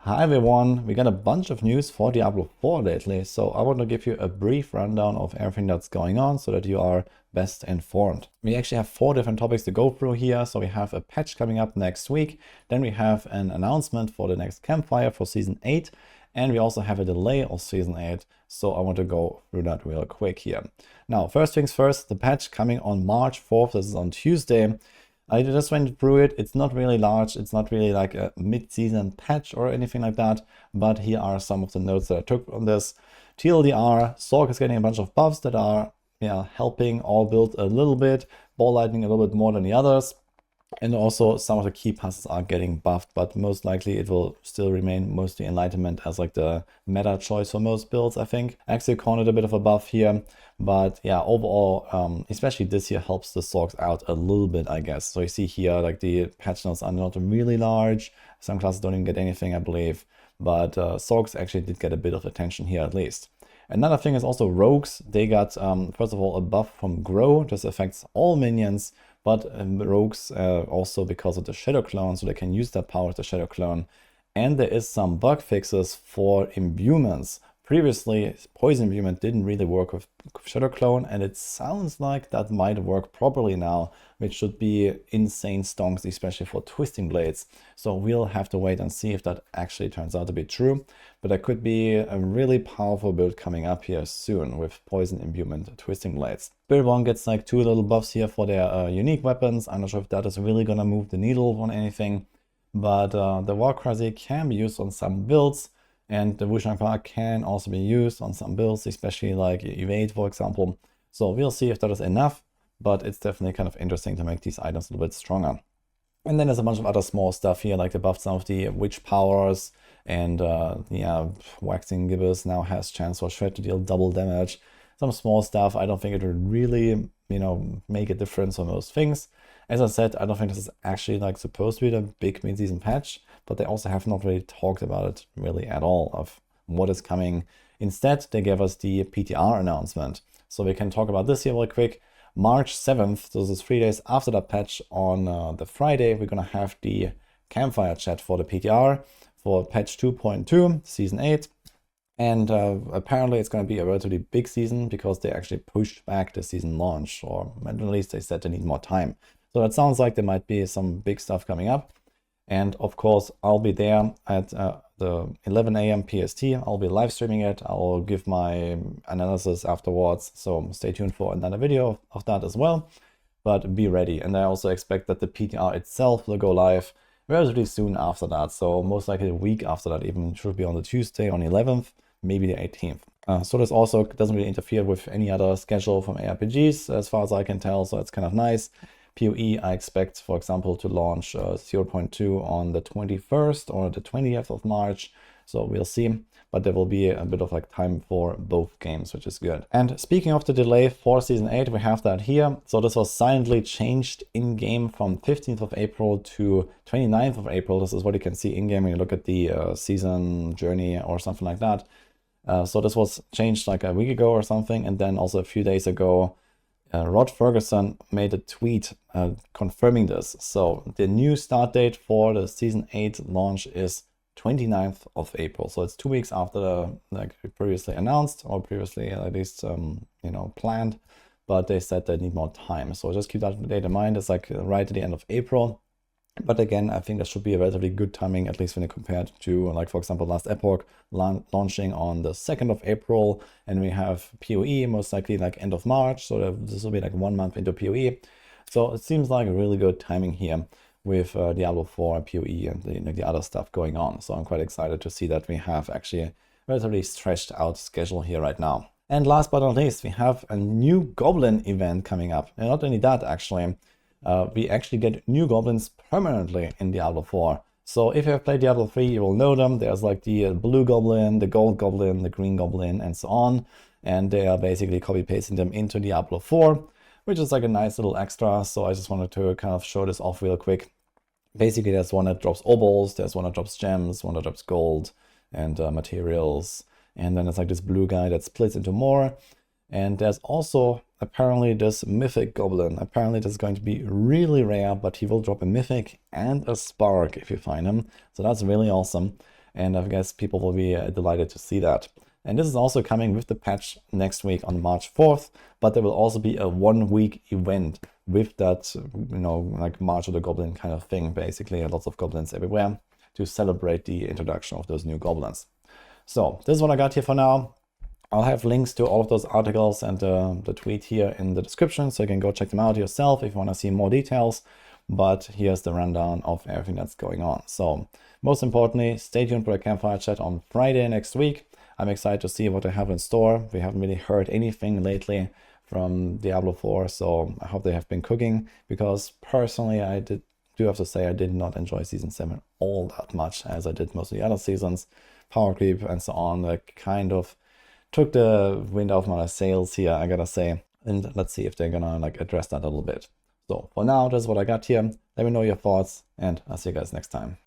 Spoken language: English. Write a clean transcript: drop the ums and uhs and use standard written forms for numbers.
Hi everyone, we got a bunch of news for Diablo 4 lately, so I want to give you a brief rundown of everything that's going on so that you are best informed. We actually have 4 different topics to go through here. So we have a patch coming up next week, then we have an announcement for the next campfire for Season 8, and we also have a delay of Season 8, so I want to go through that real quick here. Now, first things first, the patch coming on March 4th, this is on Tuesday. I just went through it. It's not really large. It's not really like a mid-season patch or anything like that. But here are some of the notes that I took on this. TLDR, Sork is getting a bunch of buffs that are helping all builds a little bit. Ball Lightning a little bit more than the others. And also some of the key passes are getting buffed, but most likely it will still remain mostly Enlightenment as like the meta choice for most builds, I think. Execon a bit of a buff here, but yeah, overall, especially this year helps the Sorks out a little bit, I guess. So you see here, like the patch notes are not really large. Some classes don't even get anything, I believe, but Sorks actually did get a bit of attention here at least. Another thing is also rogues. They got, first of all, a buff from Grow. This affects all minions, but rogues also because of the Shadow Clone, so they can use that power of the Shadow Clone. And there is some bug fixes for imbuements. Previously, Poison Imbuement didn't really work with Shadow Clone, and it sounds like that might work properly now, which should be insane stonks, especially for Twisting Blades. So we'll have to wait and see if that actually turns out to be true. But there could be a really powerful build coming up here soon with Poison Imbuement Twisting Blades. Spirit 1 gets like 2 little buffs here for their unique weapons. I'm not sure if that is really gonna move the needle on anything, but the War Crazy can be used on some builds. And the Wudijo can also be used on some builds, especially like Evade, for example. So we'll see if that is enough, but it's definitely kind of interesting to make these items a little bit stronger. And then there's a bunch of other small stuff here, like the buffs of the Witch powers, and Waxing Gibbous now has chance for Shred to deal double damage. Some small stuff. I don't think it would really, make a difference on most things. As I said, I don't think this is actually like supposed to be the big mid-season patch, but they also have not really talked about it really at all of what is coming. Instead, they gave us the PTR announcement. So we can talk about this here real quick. March 7th, so this is 3 days after that patch, on the Friday, we're gonna have the campfire chat for the PTR for patch 2.2, season 8. And apparently it's going to be a relatively big season because they actually pushed back the season launch, or at least they said they need more time. So that sounds like there might be some big stuff coming up. And of course, I'll be there at the 11 a.m. PST. I'll be live streaming it. I'll give my analysis afterwards. So stay tuned for another video of that as well. But be ready. And I also expect that the PTR itself will go live relatively soon after that. So most likely a week after that, even should be on the Tuesday on the 11th, maybe the 18th. So this also doesn't really interfere with any other schedule from ARPGs as far as I can tell. So it's kind of nice. PoE, I expect, for example, to launch 0.2 on the 21st or the 20th of March. So we'll see. But there will be a bit of like time for both games, which is good. And speaking of the delay for Season 8, we have that here. So this was silently changed in-game from 15th of April to 29th of April. This is what you can see in-game when you look at the season journey or something like that. So this was changed like a week ago or something. And then also a few days ago, Rod Ferguson made a tweet confirming this. So the new start date for the Season 8 launch is 29th of April. So it's 2 weeks after the previously announced, or previously at least planned, but they said they need more time. So just keep that date in mind. It's like right at the end of April. But again, I think that should be a relatively good timing, at least when you compare it to, like, for example, last Epoch launching on the 2nd of April, and we have PoE most likely like end of March. So this will be like 1 month into PoE. So it seems like a really good timing here with Diablo 4, PoE, and the other stuff going on. So I'm quite excited to see that we have actually a relatively stretched out schedule here right now. And last but not least, we have a new Goblin event coming up. And not only that, actually, we actually get new goblins permanently in Diablo 4. So if you have played Diablo 3, you will know them. There's like the blue goblin, the gold goblin, the green goblin, and so on. And they are basically copy-pasting them into Diablo 4, which is like a nice little extra. So I just wanted to kind of show this off real quick. Basically, there's one that drops obols, there's one that drops gems, one that drops gold and materials. And then it's like this blue guy that splits into more. And there's also apparently this mythic goblin. Apparently this is going to be really rare, but he will drop a mythic and a spark if you find him. So that's really awesome. and I guess people will be delighted to see that. And this is also coming with the patch next week on March 4th, but there will also be a 1-week event with that, you know, like March of the Goblin kind of thing, basically, lots of goblins everywhere to celebrate the introduction of those new goblins. So this is what I got here for now. I'll have links to all of those articles and the tweet here in the description, so you can go check them out yourself if you want to see more details. But here's the rundown of everything that's going on. So most importantly, stay tuned for the campfire chat on Friday next week. I'm excited to see what they have in store. We haven't really heard anything lately from Diablo 4, so I hope they have been cooking, because personally I do have to say I did not enjoy Season 7 all that much as I did most of the other seasons. Power creep and so on, like, kind of took the wind out of my sails here, I gotta say. And let's see if they're gonna like address that a little bit. So for now, this is what I got here. Let me know your thoughts, and I'll see you guys next time.